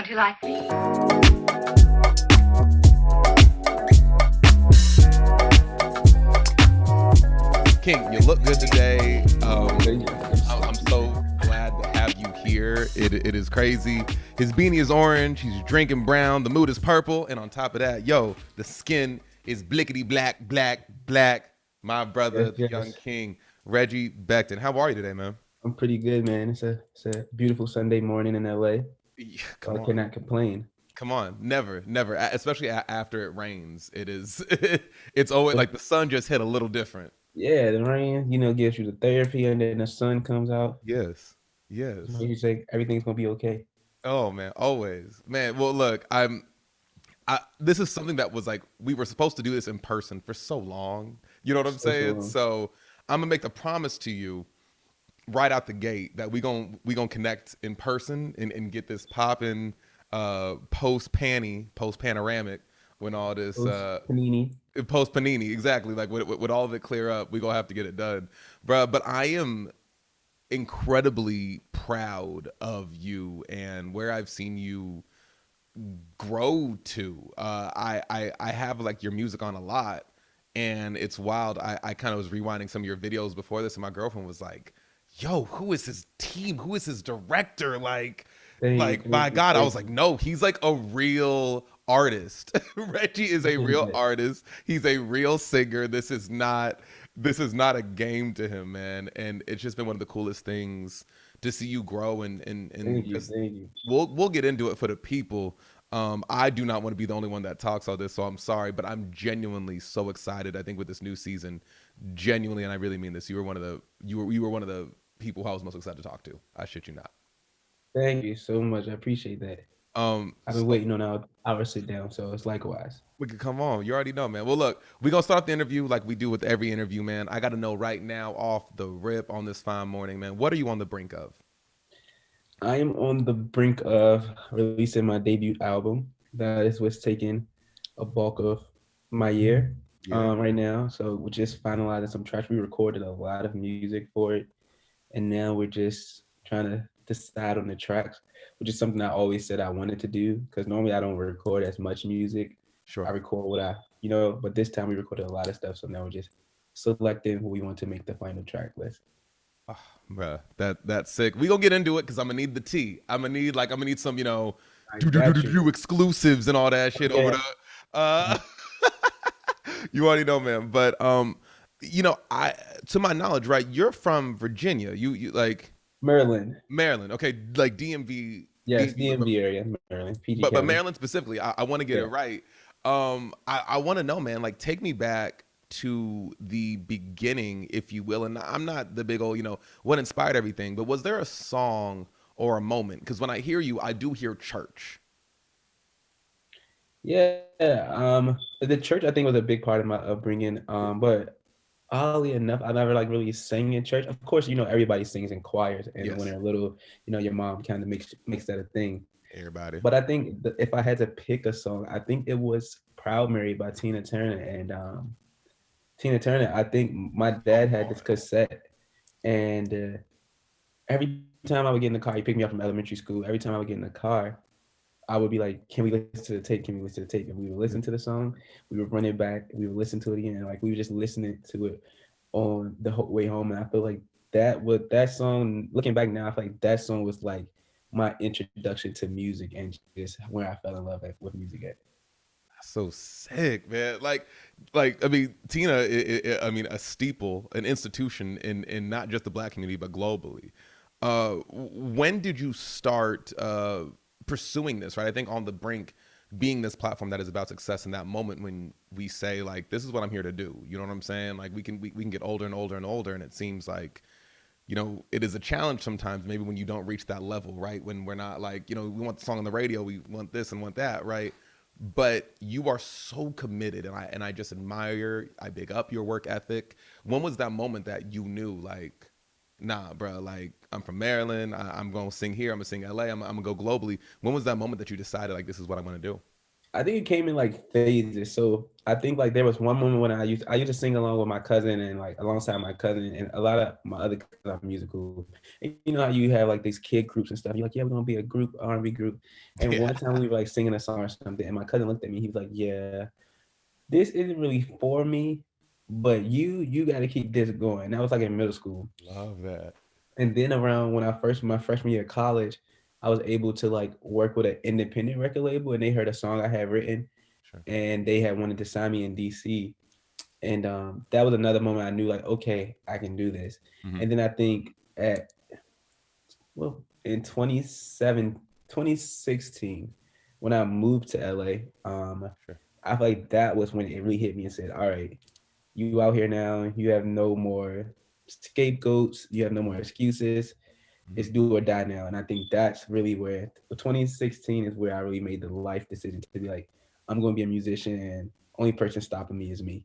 Don't you like me? King, you look good today. Thank you. I'm so glad to have you here. It is crazy. His beanie is orange. He's drinking brown. The mood is purple. And on top of that, yo, the skin is blickety black, black, black. My brother, Yes, the young yes. king, Reggie Becton. How are you today, man? I'm pretty good, man. It's a beautiful Sunday morning in LA. Yeah, So come I on. cannot complain. Come on. Never, never. Especially after it rains. It is, it's always But like the sun just hit a little different. yeah, the rain, gives you the therapy, and then the sun comes out. Yes. Yes. You say everything's gonna be okay. Oh man, always. Man, well look, this is something that was like we were supposed to do this in person for so long. You know what I'm So saying? long. So I'm gonna make the promise to you right out the gate that we gonna connect in person and get this popping post panoramic when all this Those panini. post panini exactly like with all of it clear up, we gonna have to get it done, bruh. But I am incredibly proud of you and where I've seen you grow to. I have like your music on a lot, and it's wild. I kind of was rewinding some of your videos before this, and my girlfriend was like, "Yo, who is his team? Who is his director?" Thank you, Like by thank you, God, I was thank like, you. "No, he's like a real artist. Reggie is a real Appreciate artist. He's a real singer. This is not a game to him, man." And it's just been one of the coolest things to see you grow and Thank you, just thank you. we'll get into it for the people. I do not want to be the only one that talks all this, so I'm sorry, but I'm genuinely so excited. I think with this new season, genuinely, and I really mean this, you were one of the people who I was most excited to talk to. I shit you not. Thank you so much. I appreciate that. I've been So waiting on our sit down, so it's likewise. we could come on. You already know, man. Well, look, we gonna start the interview like we do with every interview, man. I got to know right now, off the rip, on this fine morning, man. What are you on the brink of? I am on the brink of releasing my debut album. That is what's taking a bulk of my year Yeah. right now. So we're just finalizing some tracks. We recorded a lot of music for it, and now we're just trying to decide on the tracks, which is something I always said I wanted to do. Because normally I don't record as much music. I Sure. record but this time we recorded a lot of stuff. So now we're just selecting what we want to make the final track list. Oh, bruh, that's sick. We gonna get into it because I'm gonna need the tea. I'm gonna need some I got you. exclusives and all that shit over Yeah. the. Uh, you already know, man. But I to my knowledge, right? You're from Virginia. You like Maryland. Maryland, okay? Like DMV, Yes, DMV, DMV area, Maryland, PG but County. Maryland specifically. I want to get it Yeah. right. I want to know, man. Like, take me back to the beginning, if you will. And I'm not the big old, what inspired everything, but was there a song or a moment? Because when I hear you, I do hear church. Yeah. The church I think was a big part of my upbringing. But oddly enough, I never like really sang in church. Of course, everybody sings in choirs, and when Yes, they're little, your mom kind of makes that a thing. everybody. But I think if I had to pick a song, I think it was "Proud Mary" by Tina Turner. And Tina Turner, I think my dad Come had this on. cassette, and every time I would get in the car, he picked me up from elementary school. Every time I would get in the car, I would be like, "Can we listen to the tape? Can we listen to the tape?" And we would listen to the song. We would run it back. We would listen to it again. Like we were just listening to it on the whole way home. And I feel like that song. Looking back now, I feel like that song was like my introduction to music and just where I fell in love with music at. So sick, man. Like I mean, Tina. I mean, a steeple, an institution in not just the Black community but globally. When did you start pursuing this? Right, I think On The Brink being this platform that is about success in that moment when we say like, this is what I'm here to do. You know what I'm saying? Like we can get older and older and older, and it seems like it is a challenge sometimes, maybe when you don't reach that level, right? When we're not like, we want the song on the radio, we want this and want that, right? But you are so committed, and I just admire, I big up your work ethic. When was that moment that you knew, like, nah, bro, like, I'm from Maryland, I'm gonna sing here, I'm gonna sing LA, I'm gonna go globally. When was that moment that you decided, like, this is what I'm gonna do? I think it came in like phases. So I think like there was one moment when I used to sing along with my cousin and like alongside my cousin and a lot of my other cousins are musical. And you know how you have like these kid groups and stuff. You're like, yeah, we're gonna be a group, R&B group. And Yeah. one time we were like singing a song or something, and my cousin looked at me. He was like, yeah, this isn't really for me, but you got to keep this going. That was like in middle school. Love that. And then around when I first my freshman year of college, I was able to like work with an independent record label, and they heard a song I had written, Sure. and they had wanted to sign me in DC. And that was another moment I knew like, okay, I can do this. Hmm. And then I think at well in 2016, when I moved to LA, Sure. I feel like that was when it really hit me and said, all right, you out here now, you have no more scapegoats, you have no more excuses. Hmm. It's do or die now. And I think that's really where 2016 is where I really made the life decision to be like, I'm going to be a musician, and only person stopping me is me.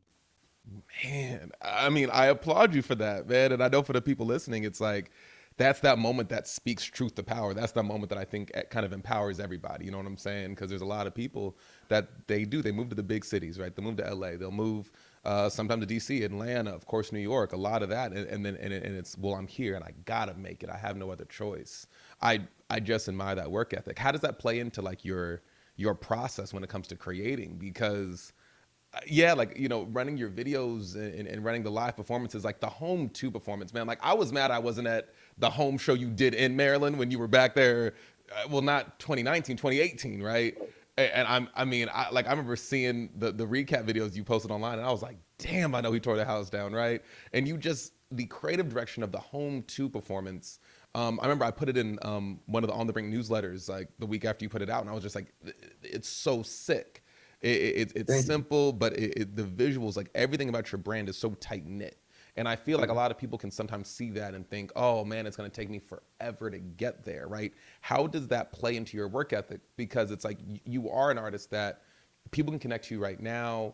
Man, I mean, I applaud you for that, man. And I know for the people listening, it's like that's that moment that speaks truth to power. That's that moment that I think kind of empowers everybody. You know what I'm saying? Because there's a lot of people that they move to the big cities, right? They'll move to LA, they'll move sometimes to DC, Atlanta, of course, New York, a lot of that. And then and it's, well, I'm here and I gotta make it. I have no other choice. I just admire that work ethic. How does that play into like your process when it comes to creating? Because yeah, like, running your videos and running the live performances, like the home two performance, man. Like I was mad I wasn't at the home show you did in Maryland when you were back there. Well, not 2019, 2018, right? And I remember seeing the recap videos you posted online, and I was like, damn, I know he tore the house down, right? And you just the creative direction of the home two performance. I remember I put it in one of the On The Brink newsletters like the week after you put it out, and I was just like, it's so sick. It's Thank you. simple, but the visuals, like everything about your brand is so tight knit. And I feel like a lot of people can sometimes see that and think, oh man, it's going to take me forever to get there, right? How does that play into your work ethic? Because it's like you are an artist that people can connect to you right now,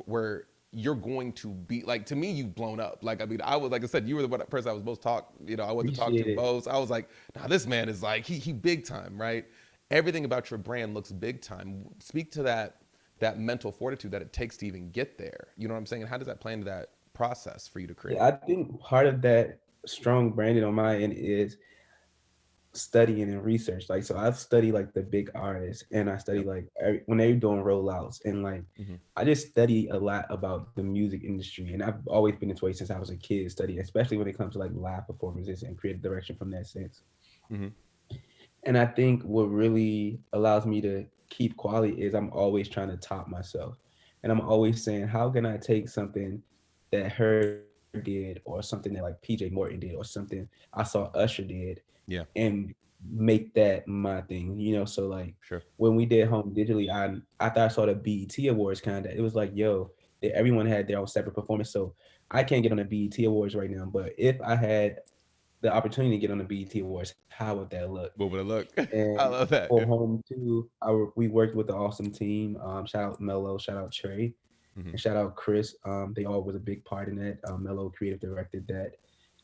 where you're going to be like, to me, you've blown up. Like, I mean, like I said, you were the person I was most I wanted to talk Appreciate to it. most. I was like, nah, this man is like, he big time, right? Everything about your brand looks big time. Speak to that mental fortitude that it takes to even get there. You know what I'm saying? And how does that play into that process for you to Yeah, create? I think part of that strong branding on my end is studying and research. Like, so I've studied like the big artists, and I study Yep. like when they're doing rollouts, and like Hmm. I just study a lot about the music industry. And I've always been this way since I was a kid, study, especially when it comes to like live performances and creative direction from that sense. Hmm. And I think what really allows me to keep quality is I'm always trying to top myself. And I'm always saying, how can I take something that her did, or something that like PJ Morton did, or something I saw Usher did, Yeah. and make that my thing, you know? So like Sure. when we did Home Digitally, after I saw the BET Awards, kind of, it was like, yo, everyone had their own separate performance. So I can't get on the BET Awards right now, but if I had the opportunity to get on the BET Awards, how would that look? What would it look? I And love that. for Home 2, we worked with an awesome team. Shout out Mello, shout out Trey, Hmm. and shout out Chris. They all was a big part in that. Mello creative directed that.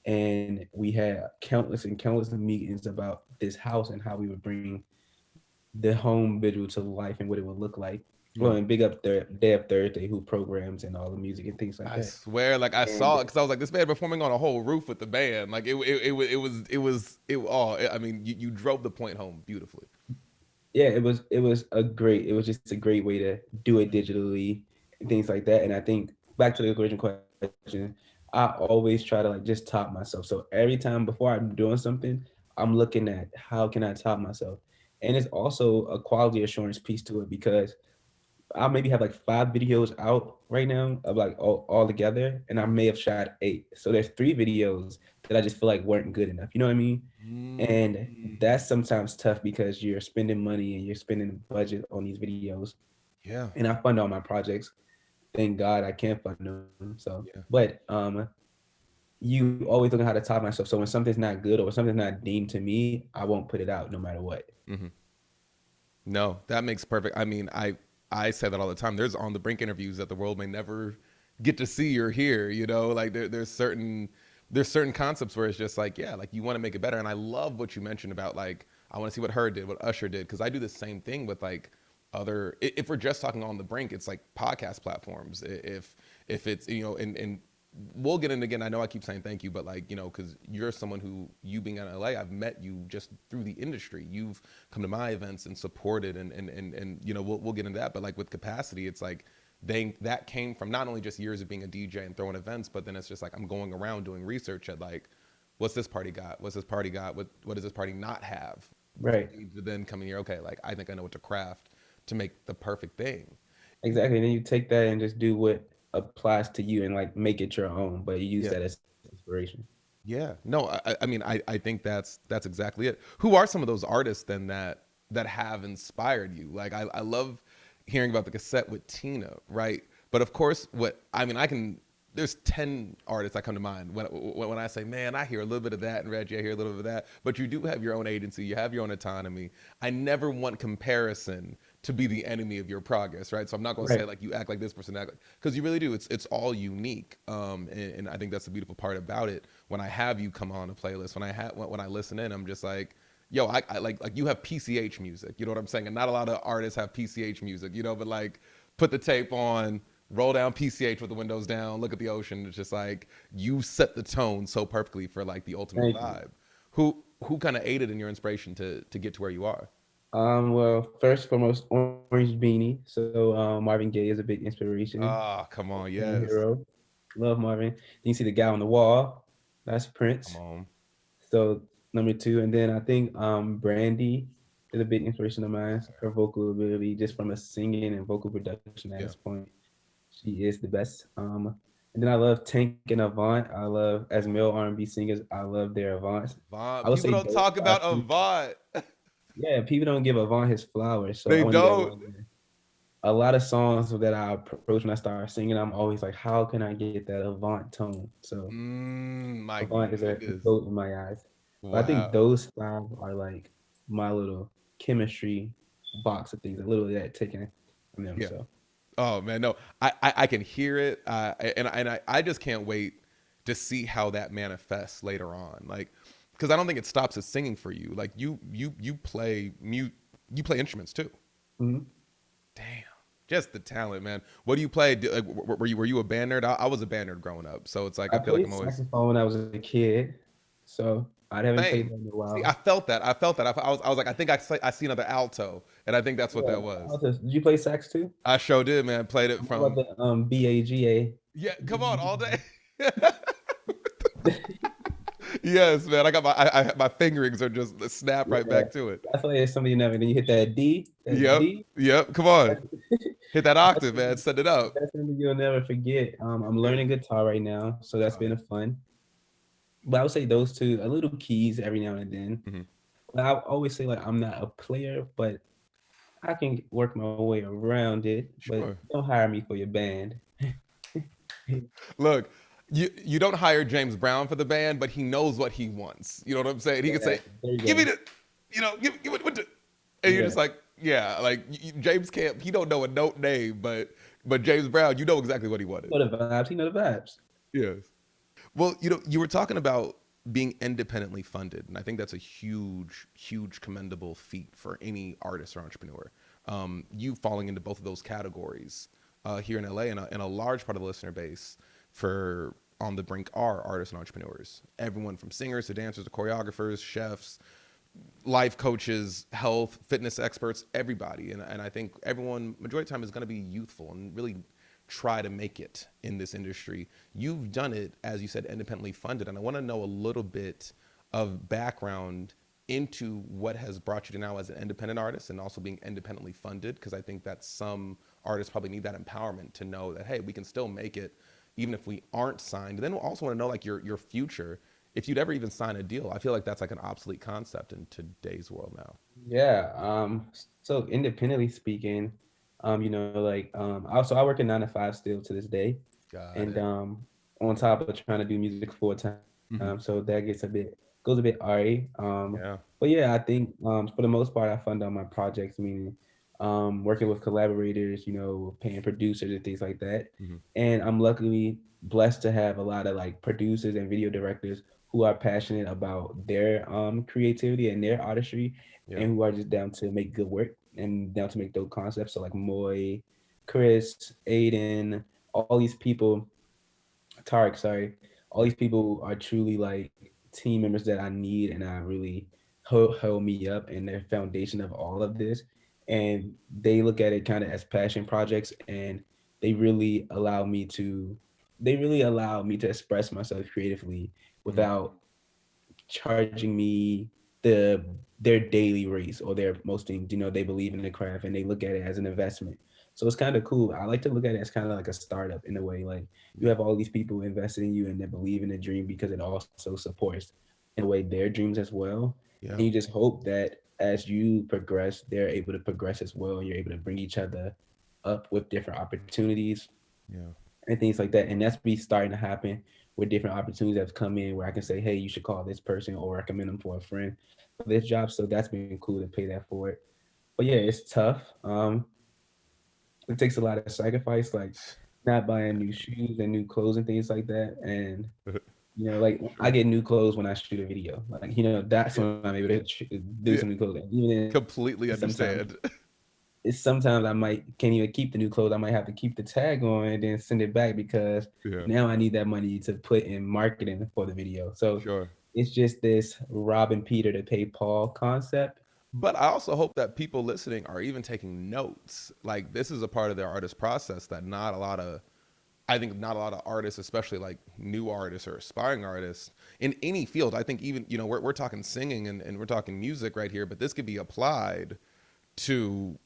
And we had countless and countless meetings about this house and how we would bring the home visual to life and what it would look like. Well, Mm. and big up Day of Thursday, who programs and all the music and things like I that. swear, like I And saw it because I was like, this man performing on a whole roof with the band. Like I mean, you drove the point home beautifully. yeah, it was just a great way to do it digitally and things like that. And I think back to the original question, I always try to like just top myself. So every time before I'm doing something, I'm looking at how can I top myself. And it's also a quality assurance piece to it, because I maybe have like 5 videos out right now of like all together, and I Mm. may have shot 8. So there's 3 videos that I just feel like weren't good enough. You know what I mean? And Mm. that's sometimes tough because you're spending money and you're spending the budget on these videos. Yeah. And I fund all my projects. Thank God I can fund them. So, Yeah. but you always look at how to top myself. So when something's not good or something's not deemed to me, I won't put it out no matter what. Hmm. No, that makes perfect. I mean, I say that all the time. There's On The Brink interviews that the world may never get to see or hear. Like there's certain concepts where it's just like, yeah, like you want to make it better. And I love what you mentioned about like I want to see what her did, what Usher did, because I do the same thing with like other, if we're just talking on the brink, it's like podcast platforms. If it's, and we'll get in again. I know I keep saying thank you, but like, because you're someone who, you being in LA, I've met you just through the industry. You've come to my events and supported, and we'll get into that. But like with Capacity, it's like that came from not only just years of being a DJ and throwing events, but then it's just like I'm going around doing research at like, what's this party got? What's this party got? What does this party not have? Right. To then come in here, okay, like I think I know what to craft to make the perfect thing. Exactly. And then you take that and just do what applies to you and like make it your own, but you use Yeah. that as inspiration. Yeah. No, I mean, I think that's exactly it. Who are some of those artists then that have inspired you? Like I love hearing about the cassette with Tina, right? But of course, there's 10 artists that come to mind when I say, man, I hear a little bit of that, and Reggie, I hear a little bit of that. But you do have your own agency, you have your own autonomy. I never want comparison to be the enemy of your progress, right? So I'm not going to say Right. like you act like this person, because you really do. It's all unique, and I think that's the beautiful part about it. When I have you come on a playlist, when I listen in, I'm just like, yo, I like you have PCH music, you know what I'm saying? And not a lot of artists have PCH music, but like put the tape on, roll down PCH with the windows down, look at the ocean. It's just like you set the tone so perfectly for like the ultimate Thank you. vibe. Who kind of aided in your inspiration to get to where you are? Well, first foremost, Orange Beanie. So Marvin Gaye is a big inspiration Ah, come on, and yes, hero. Love Marvin. Then you see the guy on the wall. That's come Prince. on, So number two, and then I think Brandy is a big inspiration of mine. Her vocal ability, just from a singing and vocal production yeah. point, she is the best. And then I love Tank and Avant. I love as male R&B singers. I love their Avants. Avant. I would People say don't those talk are about two. Avant. Yeah, people don't give Avant his flowers, so I They want to get don't. one there. A lot of songs that I approach when I start singing, I'm always like, how can I get that Avant tone? So My Avant is a goodness. goat in my eyes. But I think Wow. those five are like my little chemistry box of things, a little of that taken from them. Yeah. So Oh man, no, I can hear it, and I just can't wait to see how that manifests later on. Like, because I don't think it stops at singing for you. Like you play mute, you play instruments too. mhm. Damn, just the talent, man. What do you play? Like, were you a band nerd? I was a band nerd growing up, so it's like I I feel like played I'm always saxophone when I was a kid, so I haven't played same. that in a See, I while. felt that. I felt that. I was like, I think I see another alto, and I think that's what Yeah, that was. altos. Did you play sax too? I sure did, man. Played it What about from, the BAGA? yeah. Come on, all day. Yes, man. I got my fingerings are just snap right Yeah, back to it. that's why it's something you never. Then you hit that D, that Yep, D. yep. Come on, That's, hit that that's octave, man. something, Send it up. that's something you'll never forget. I'm Yeah. learning guitar right now, so that's Oh, been a fun. But I would say those two, a little keys every now and then. hmm. But I always say like I'm not a player, but I can work my way around it. But Sure. don't hire me for your band. Look, you don't hire James Brown for the band, but he knows what he wants. You know what I'm saying? He can Yeah, say, there you "Give me go. the, give it what the," and you're Yeah, just like, yeah, like James can't. He don't know a note name, but James Brown, you know exactly what he wanted. know the vibes. You know the vibes. Yes. Well, you were talking about being independently funded, and I think that's a huge, huge commendable feat for any artist or entrepreneur. You falling into both of those categories here in LA, and a large part of the listener base for On The Brink are artists and entrepreneurs. Everyone from singers to dancers to choreographers, chefs, life coaches, health, fitness experts, everybody. And I think everyone, majority of the time, is going to be youthful and really try to make it in this industry. You've done it, as you said, independently funded. And I want to know a little bit of background into what has brought you to now as an independent artist and also being independently funded, because I think that some artists probably need that empowerment to know that, hey, we can still make it even if we aren't signed. And then we also want to know like your future, if you'd ever even sign a deal. I feel like that's like an obsolete concept in today's world now. Yeah. So independently speaking, like also I work a 9 to 5 still to this day, Got and it. on top of trying to do music full time, Hmm. so that goes a bit RA. Yeah. But yeah, I think for the most part I fund all my projects, meaning working with collaborators, paying producers and things like that. Hmm. And I'm luckily blessed to have a lot of like producers and video directors who are passionate about their creativity and their artistry Yeah. and who are just down to make good work. and now to make dope concepts. So like Moy, Chris, Aiden, all these people, Tarek, sorry, all these people are truly like team members that I need, and I really hold me up, and they're foundation of all of this. And they look at it kind of as passion projects, and they really allow me to, they really allow me to express myself creatively Mm, without charging me their daily rates or their most things. You know, they believe in the craft and they look at it as an investment. So it's kind of cool. I like to look at it as kind of like a startup in a way. Like you yeah, have all these people invested in you and they believe in the dream because it also supports in a way their dreams as well. yeah, And you just hope that as you progress, they're able to progress as well. And you're able to bring each other up with different opportunities yeah. and things like that. And that's be starting to happen with different opportunities that have come in where I can say, hey, you should call this person or recommend them for a friend for this job. So that's been cool to pay that forward. But yeah, it's tough. It takes a lot of sacrifice, like not buying new shoes and new clothes and things like that. And you know, like I Sure. get new clothes when I shoot a video. Like you know, that's Yeah, when I'm able to do some yeah. new clothes. And even Completely sometimes understand. it's sometimes I might can't even keep the new clothes. I might have to keep the tag on and then send it back because Yeah, now I need that money to put in marketing for the video. So sure. it's just this robbing Peter to pay Paul concept. But I also hope that people listening are even taking notes. Like this is a part of their artist process that not a lot of I think not a lot of artists, especially like new artists or aspiring artists in any field. I think even, we're talking singing and we're talking music right here, but this could be applied to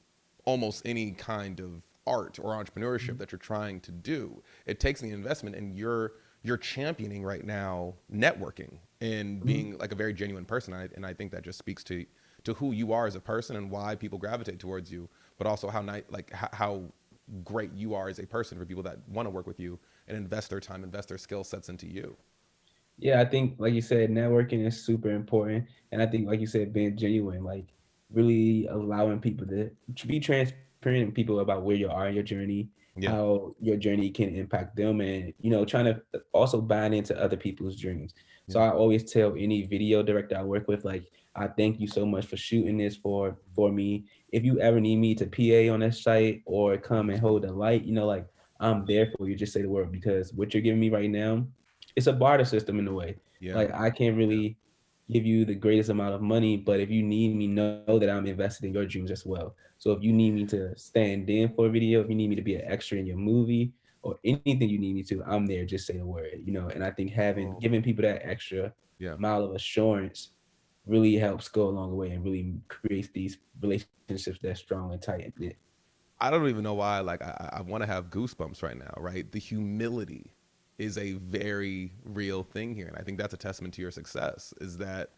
almost any kind of art or entrepreneurship that you're trying to do. It takes the investment, and you're championing right now networking and Mhm. being like a very genuine person. And I think that just speaks to who you are as a person and why people gravitate towards you, but also how great you are as a person for people that want to work with you and invest their time, invest their skill sets into you. Yeah, I think like you said, networking is super important, and I think like you said, being genuine, like really allowing people to be transparent and people about where you are in your journey, Yeah. how your journey can impact them, and you know, trying to also bind into other people's dreams. So Yeah. I always tell any video director I work with, like, I thank you so much for shooting this for me. If you ever need me to PA on this site or come and hold the light, you know, like I'm there for you. Just say the word because what you're giving me right now, it's a barter system in a way. Yeah. Like I can't really give you the greatest amount of money, but if you need me, know that I'm invested in your dreams as well. So if you need me to stand in for a video, if you need me to be an extra in your movie or anything you need me to, I'm there. Just say the word, you know. And I think having Oh. giving people that extra Yeah. mile of assurance really helps go a long way and really creates these relationships that's strong and tight and knit. I don't even know why. Like I want to have goosebumps right now. Right, the humility is a very real thing here, and I think that's a testament to your success. Is that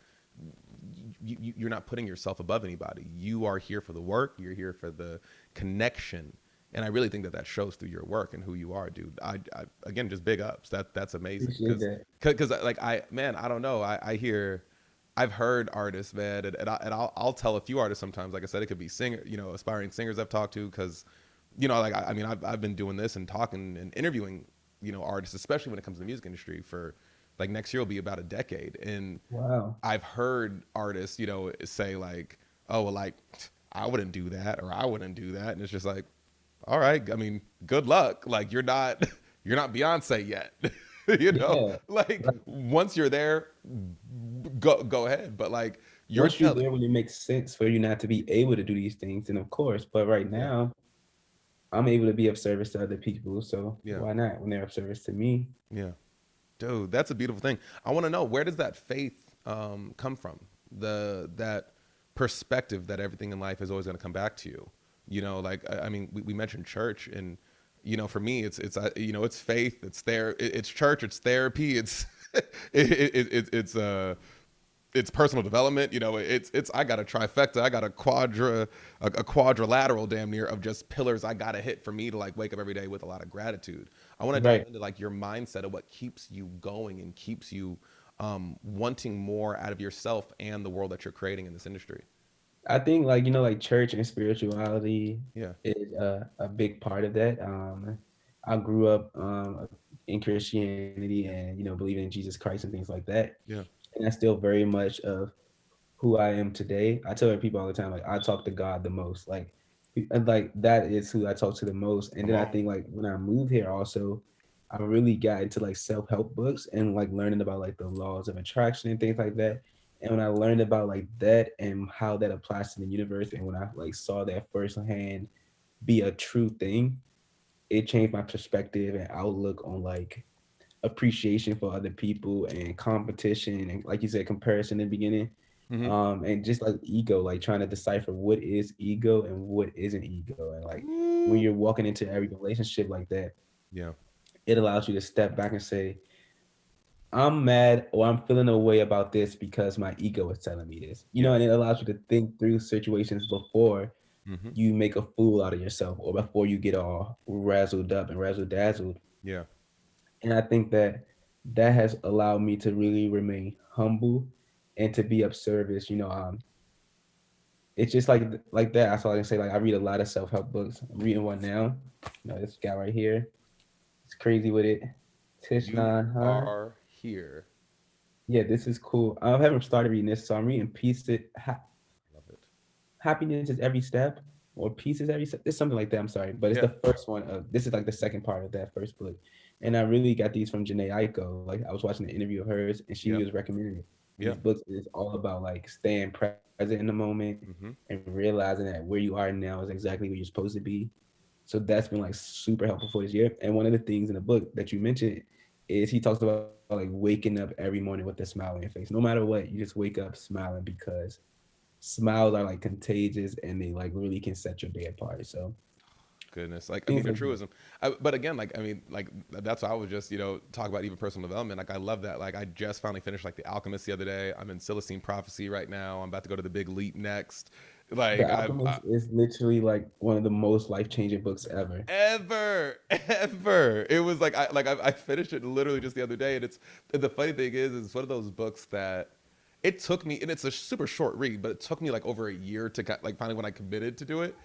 you're not putting yourself above anybody. You are here for the work. You're here for the connection, and I really think that that shows through your work and who you are, dude. I again, just big ups. That's amazing. Appreciate that. Because like I don't know. I hear. I've heard artists, man, I'll tell a few artists sometimes. Like I said, it could be aspiring singers I've talked to, because, like I mean, I've been doing this and talking and interviewing, artists, especially when it comes to the music industry, for like next year will be about a decade, and Wow. I've heard artists, say like, oh, well, like I wouldn't do that or I wouldn't do that, and it's just like, all right, I mean, good luck. Like you're not Beyonce yet, Yeah. Like Like once you're there, go ahead. But like you're once you're telling, there when it makes sense for you not to be able to do these things, then of course. But right yeah, now, I'm able to be of service to other people. So yeah, why not when they're of service to me? yeah, dude, that's a beautiful thing. I want to know, where does that faith come from? That perspective that everything in life is always going to come back to you. Like I mean, we mentioned church, and for me, it's faith, it's church, it's therapy, it's it's personal development. It's I got a trifecta, I got a quadrilateral damn near of just pillars I gotta hit for me to like wake up every day with a lot of gratitude. I want to dive Right. into like your mindset of what keeps you going and keeps you wanting more out of yourself and the world that you're creating in this industry. I think like you know like church and spirituality Yeah, is a big part of that. I grew up in Christianity and you know believing in Jesus Christ and things like that, yeah, and that's still very much of who I am today. I tell people all the time, like I talk to God the most. Like and like that is who I talk to the most. And Come then I on. think like when I moved here also, I really got into like self-help books and like learning about like the laws of attraction and things like that. And when I learned about like that and how that applies to the universe, and when I like saw that firsthand be a true thing, it changed my perspective and outlook on like appreciation for other people and competition and like you said, comparison in the beginning. Hmm. And just like ego, like trying to decipher what is ego and what isn't ego. And like when Ooh. you're walking into every relationship like that, Yeah. it allows you to step back and say, I'm mad or I'm feeling a way about this because my ego is telling me this. You know, Yeah. and it allows you to think through situations before Hmm. you make a fool out of yourself or before you get all razzled up and razzle dazzled. Yeah. And I think that that has allowed me to really remain humble and to be of service. It's just like that. That's all I can say. Like I read a lot of self help books. I'm reading one now. This guy right here. It's crazy with it. You Tishnan Han. are here. Yeah, this is cool. I haven't started reading this, so I'm reading Love it. Happiness is every step, or peace is every step. It's something like that. I'm sorry, but it's Yeah. the first one. This is like the second part of that first book, and I really got these from Janae Aiko. Like I was watching an interview of hers, and she Yeah. was recommending it. Yeah. These books is all about like staying present in the moment Hmm. and realizing that where you are now is exactly where you're supposed to be. So that's been like super helpful for this year. And one of the things in the book that you mentioned is he talks about like waking up every morning with a smile on your face. No matter what, you just wake up smiling because smiles are like contagious and they like really can set your day apart. So Goodness, like I mean, things the like that. truism. But again, like I mean, like that's why I was just talk about even personal development. Like I love that. Like I just finally finished like The Alchemist the other day. I'm in Celestine Prophecy right now. I'm about to go to the Big Leap next. The Like Alchemist is literally like one of the most life changing books ever. ever. It was like I finished it literally just the other day, and it's the funny thing is it's one of those books that it took me, and it's a super short read, but it took me like over a year to like finally when I committed to do it.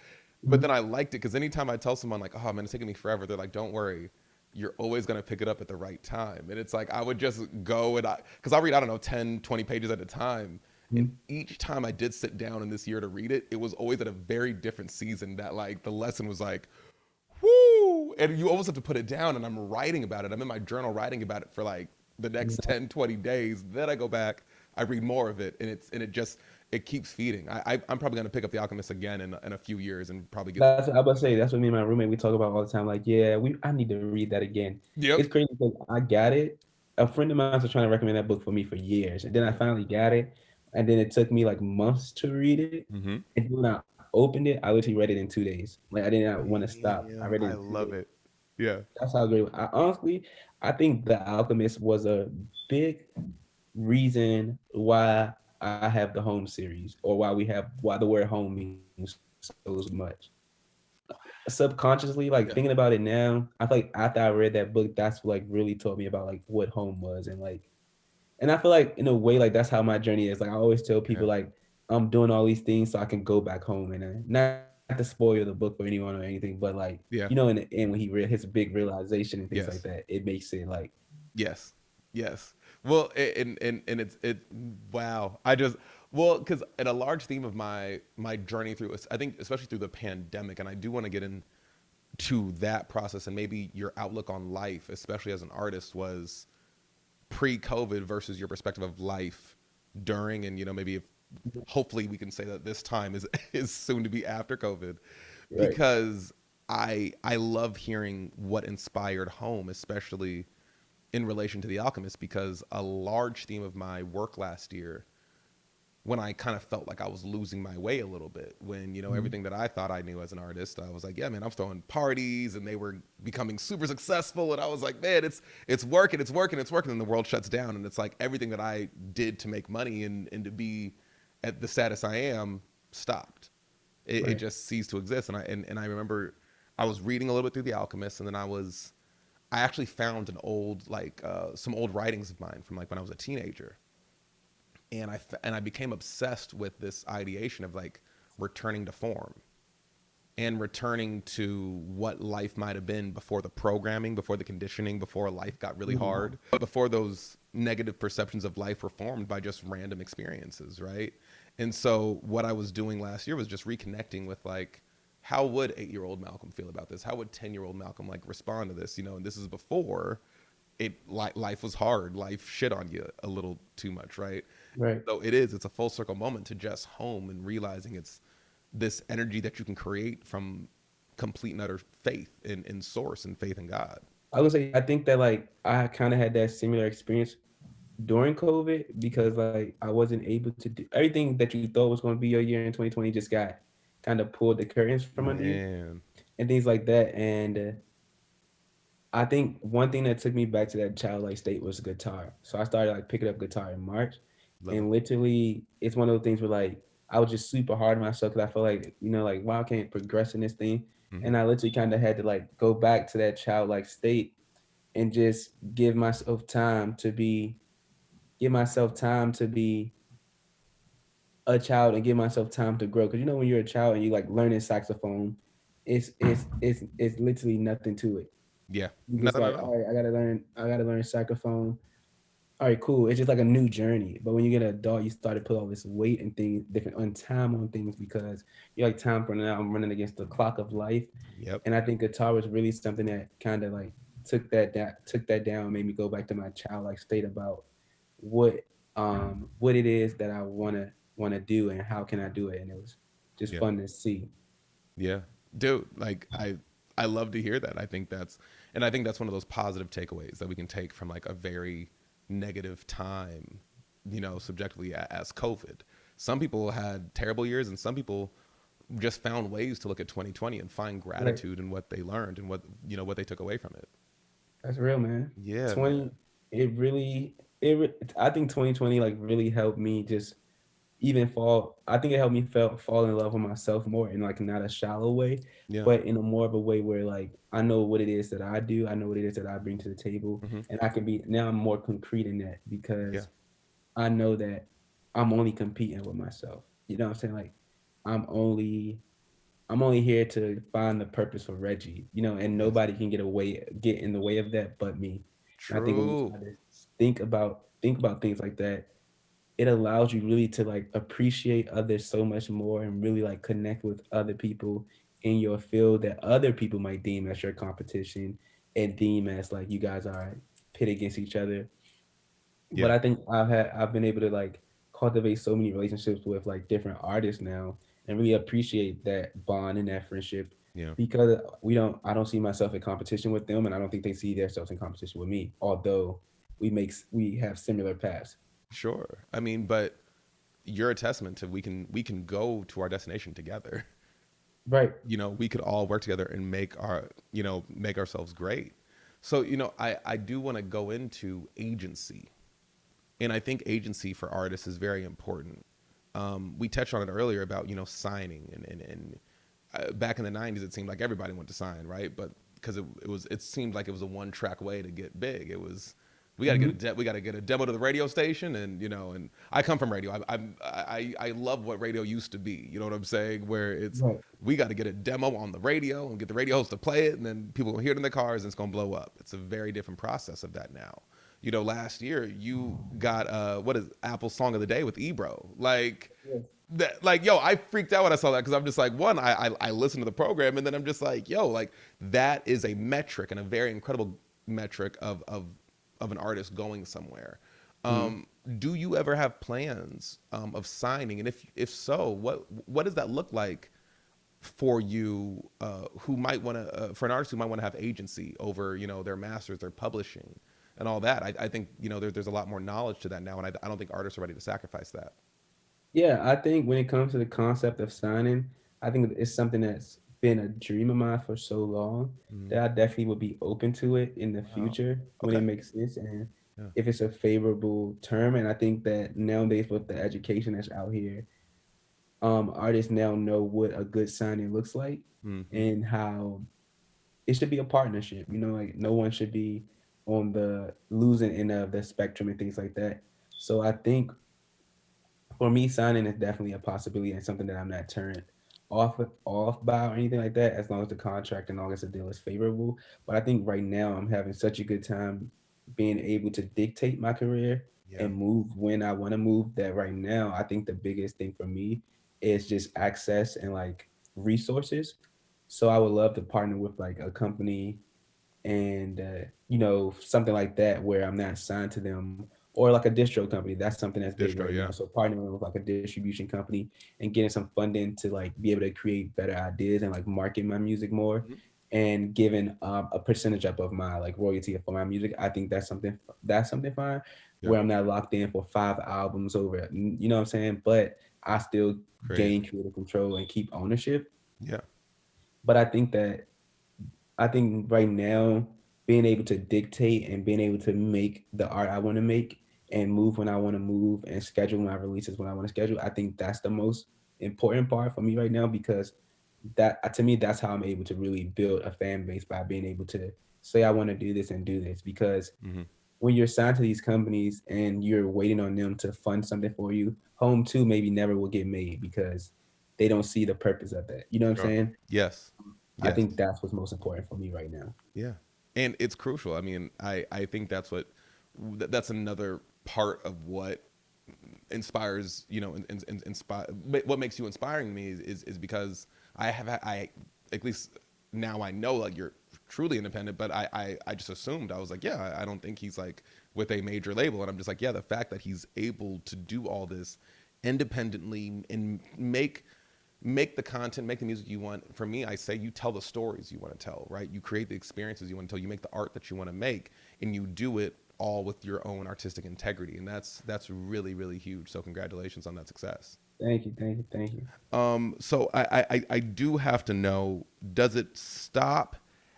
But then Mhm. I liked it because anytime I tell someone like, "Oh man, it's taking me forever," they're like, "Don't worry, you're always gonna pick it up at the right time." And it's like I would just go and because I read, I don't know, 10, 20 pages at a time. And Mhm. each time I did sit down in this year to read it, it was always at a very different season that like the lesson was like, whoo, and you almost have to put it down. And I'm writing about it. I'm in my journal writing about it for like the next 10, 20 days. Then I go back, I read more of it, and it just it keeps feeding. I'm probably gonna pick up The Alchemist again in a few years and probably get. That's I about to say. That's what me and my roommate we talk about all the time. Like, yeah, we I need to read that again. It's Yep. crazy because I got it. A friend of mine was trying to recommend that book for me for years, and then I Yeah. finally got it, and then it took me like months to read it. Mm-hmm. And when I opened it, I literally read it in 2 days. Like I did not want to stop. I Damn, read it I in two love days. it. Yeah. That's how great. I honestly, I think The Alchemist was a big reason why I have the home series, or why the word home means so much. Subconsciously, like thinking Yeah. about it now, I feel like after I read that book, that's what like really taught me about like what home was, and I feel like in a way like that's how my journey is. Like I always tell people Yeah. like I'm doing all these things so I can go back home, and not to spoil the book for anyone or anything, but like Yeah. in the end when he read his big realization and things like Yes. that, it makes it like Yes. Yes. Well, and it's wow. I just well because and a large theme of my journey through I think especially through the pandemic, and I do want to get into that process and maybe your outlook on life, especially as an artist, was pre-COVID versus your perspective of life during, and maybe if hopefully we can say that this time is is soon to be after COVID, right. because I love hearing what inspired home, especially in relation to The Alchemist, because a large theme of my work last year, when I kind of felt like I was losing my way a little bit, when Mhm. everything that I thought I knew as an artist, I was like, yeah, man, I'm throwing parties, and they were becoming super successful, and I was like, man, it's working, it's working, it's working, and the world shuts down, and it's like everything that I did to make money and to be at the status I am stopped. It Right. just ceased to exist, and I remember I was reading a little bit through The Alchemist, and then I actually found an old like some old writings of mine from like when I was a teenager, and I became obsessed with this ideation of like returning to form and returning to what life might have been before the programming, before the conditioning, before life got really Mhm. hard, before those negative perceptions of life were formed by just random experiences, right? And so what I was doing last year was just reconnecting with like, how would 8-year-old Malcolm feel about this? How would 10-year-old Malcolm like respond to this? You know, and this is before it like life was hard, life shit on you a little too much, right? Right. So it's a full circle moment to just home and realizing it's this energy that you can create from complete and utter faith in source and faith in God. I would say I think that like I kind of had that similar experience during COVID because like I wasn't able to do everything that you thought was going to be your year in 2020 just got kind of pulled the curtains from under you Man, and things like that. And I think one thing that took me back to that childlike state was guitar. So I started like picking up guitar in March, love it. and literally it's one of those things where like I was just super hard on myself because I felt like like wow I can't progress in this thing, Hmm. and I literally kind of had to like go back to that childlike state and just give myself time to be a child and give myself time to grow. Because when you're a child and you like learning saxophone, it's literally nothing to it. Yeah, You just nothing like, at all. all right, I gotta learn saxophone. All right, cool. It's just like a new journey. But when you get an adult, you start to put all this weight and things, different on time on things because you're like time running out. I'm running against the clock of life, Yep. and I think guitar was really something that kind of like took that down, made me go back to my childlike state about what what it is that I wanna do and how can I do it, and it was just Yeah. fun to see. Yeah. Dude, like I love to hear that. I think that's one of those positive takeaways that we can take from like a very negative time, you know, subjectively as COVID. Some people had terrible years and some people just found ways to look at 2020 and find Right, gratitude in what they learned and what, you know, what they took away from it. that's real, man. Yeah, 20, man. it really I think 2020 like really helped me just even fall. I think it helped me fall in love with myself more in like not a shallow way, Yeah. but in a more of a way where like I know what it is that I do, I know what it is that I bring to the table, Hmm. and I can be now I'm more concrete in that Yeah. because I know that I'm only competing with myself. You know what I'm saying? Like I'm only I'm only here to find the purpose for Reggie, and Yes. nobody can get in the way of that but me. And I think when you True. try to think about things like that, it allows you really to like appreciate others so much more and really like connect with other people in your field that other people might deem as your competition and deem as like you guys are pit against each other. But Yeah. I think I've been able to like cultivate so many relationships with like different artists now and really appreciate that bond and that friendship Yeah. because I don't see myself in competition with them and I don't think they see themselves in competition with me, although we have similar paths. Sure. I mean, but you're a testament to we can go to our destination together. Right. You know, we could all work together and make our, you know, make ourselves great. So, you know, I do want to go into agency. And I think agency for artists is very important. We touched on it earlier about, you know, signing and back in the 90s, it seemed like everybody went to sign, right? But because it seemed like it was a one track way to get big. It was, Hmm. we got to get a demo to the radio station, and you know, and I come from radio. I love what radio used to be. You know what I'm saying? Where it's Right. we got to get a demo on the radio and get the radio host to play it, and then people will hear it in their cars, and it's gonna blow up. It's a very different process of that now. You know, last year you got what is Apple Song of the Day with Ebro, like Yes. that, like, yo, I freaked out when I saw that because I'm just like, one, I listened to the program, and then I'm just like, yo, like that is a metric and a very incredible metric of an artist going somewhere. Mhm. Do you ever have plans of signing, and if so, what does that look like for you, who might want to for an artist who might want to have agency over, you know, their masters, their publishing, and all that? I think, you know, there's a lot more knowledge to that now, and I don't think artists are ready to sacrifice that. Yeah, I think when it comes to the concept of signing, I think it's something that's been a dream of mine for so long Mhm. that I definitely would be open to it in the Wow. future when it Okay. makes sense and Yeah. if it's a favorable term. And I think that nowadays with the education that's out here, artists now know what a good signing looks like Hmm. and how it should be a partnership. Like no one should be on the losing end of the spectrum and things like that. So I think for me, signing is definitely a possibility and something that I'm not turned off by or anything like that, as long as the contract and long as the deal is favorable. But I think right now I'm having such a good time being able to dictate my career Yeah. and move when I want to move. That right now, I think the biggest thing for me is just access and like resources. So I would love to partner with like a company and something like that where I'm not signed to them, or like a distro company. That's something that's big Distro, right now. yeah. So partnering with like a distribution company and getting some funding to like be able to create better ideas and like market my music more, Mhm. and giving a percentage up of my like royalty for my music. I think that's something fine, Yeah. where I'm not locked in for 5 albums over. You know what I'm saying? But I still gain Crazy. creative control and keep ownership. Yeah. But I think right now, being able to dictate and being able to make the art I want to make and move when I want to move and schedule my releases when I want to schedule, I think that's the most important part for me right now, because that to me that's how I'm able to really build a fan base, by being able to say I want to do this and do this. Because Hmm. when you're signed to these companies and you're waiting on them to fund something for you, Home 2 maybe never will get made because they don't see the purpose of that. You know what I'm Sure. saying? Yes. I Yes. think that's what's most important for me right now. Yeah. And it's crucial. I mean, I think that's another part of what inspires, inspire, what makes you inspiring me is because I at least now I know like you're truly independent, but I just assumed. I was like, yeah, I don't think he's like with a major label. And I'm just like, yeah, the fact that he's able to do all this independently and make the content, make the music you want. For me, I say you tell the stories you want to tell, right? You create the experiences you want to tell. You make the art that you want to make, and you do it all with your own artistic integrity, and that's really really huge. So congratulations on that success. Thank you, thank you, thank you. So I do have to know, does it stop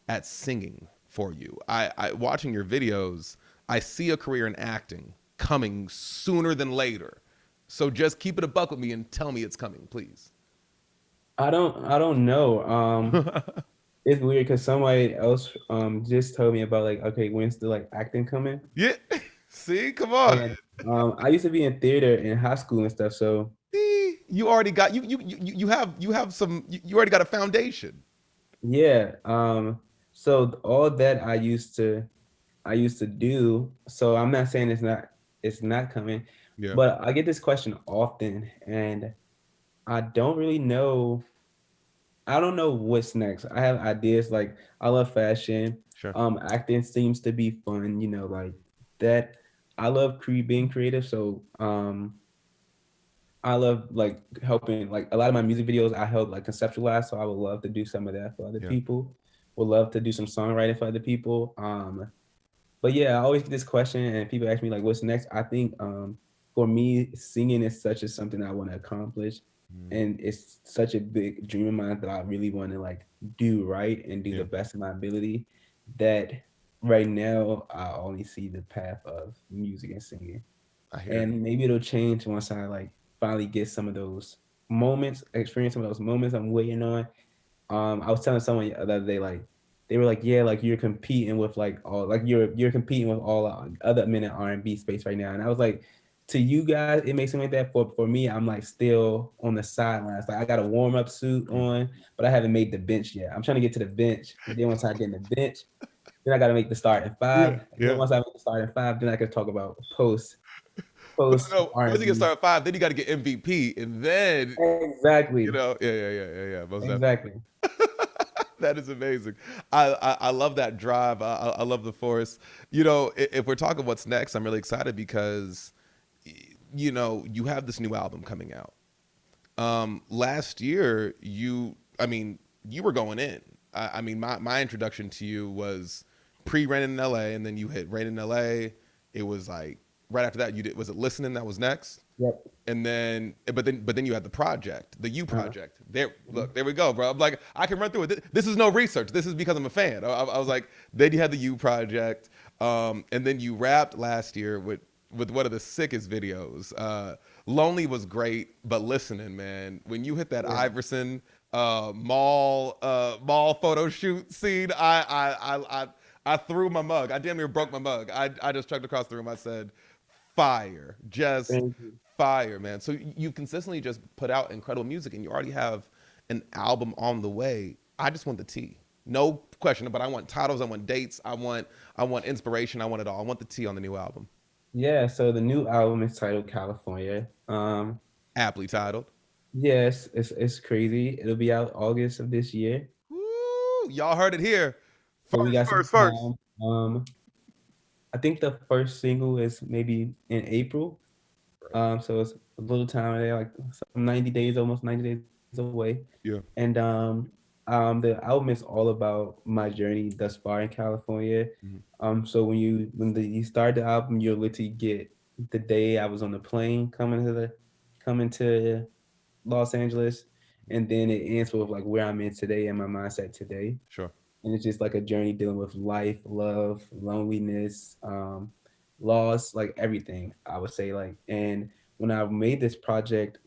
at singing for you? I watching your videos, I see a career in acting coming sooner than later. So just keep it a buck with me and tell me it's coming, please. I don't know. It's weird because somebody else just told me about like, okay, when's the like acting coming? Yeah. See, come on. And I used to be in theater in high school and stuff, so See, you already got you have some you already got a foundation. yeah. So all that I used to do. So I'm not saying it's not coming, Yeah. but I get this question often, and I don't really know. I don't know what's next. I have ideas, like I love fashion. Sure. Acting seems to be fun, like that. I love being creative, so I love like helping. Like a lot of my music videos, I help like conceptualize. So I would love to do some of that for other Yeah. people. Would love to do some songwriting for other people. But yeah, I always get this question, and people ask me like, "What's next?" I think for me, singing is such as something I want to accomplish, Mm, and it's such a big dream of mine that I really want to like do right and do yeah. the best of my ability. That right now, I only see the path of music and singing, I hear it. and maybe it'll change once I like finally get some of those moments, experience some of those moments I'm waiting on. I was telling someone the other day, like they were like, yeah, like you're competing with like all, like you're competing with all other men in R&B space right now, and I was like, to you guys, it makes seem like that. For me, I'm like still on the sidelines. Like I got a warm up suit Mm. on, but I haven't made the bench yet. I'm trying to get to the bench, and then once I get in the bench, then I got to make the starting Yeah. five. And then Yeah. once I make the starting five, then I can talk about But post no, once you get R&B. started at 5, then you got to get MVP, and then Exactly, yeah. Most definitely. exactly. That is amazing. I love that drive. I love the force. If we're talking what's next, I'm really excited because you have this new album coming out. Last year, I mean, you were going in. I mean, my introduction to you was pre-Rain in LA, and then you hit Rain in LA. It was like right after that, you did. Was it Listening that was next? Yep. And then, but then you had the project, the U Uh, project. There, look, there we go, bro. I'm like, I can run through it. This is no research. This is because I'm a fan. I was like, then you had the U project, and then you rapped last year with one of the sickest videos. Lonely was great, but Listening, man, when you hit that yeah. Iverson mall photo shoot scene, I threw my mug. I damn near broke my mug. I just chucked across the room. I said, fire, just Thank you. fire, man. So you consistently just put out incredible music, and you already have an album on the way. I just want the tea. No question. But I want titles. I want dates. I want inspiration. I want it all. I want the tea on the new album. Yeah, so the new album is titled California. Aptly titled. Yes, it's crazy. It'll be out August of this year. Woo! Y'all heard it here. So we First, got some first, first. time. I think the first single is maybe in April. Right. So it's a little time there, like some 90 days, almost 90 days away. Yeah. And the album is all about my journey thus far in California. Mhm. So you start the album, you'll literally get the day I was on the plane coming to Los Angeles, and then it ends with like where I'm in today and my mindset today. Sure. And it's just like a journey dealing with life, love, loneliness, loss, like everything. I would say like, and when I made this project,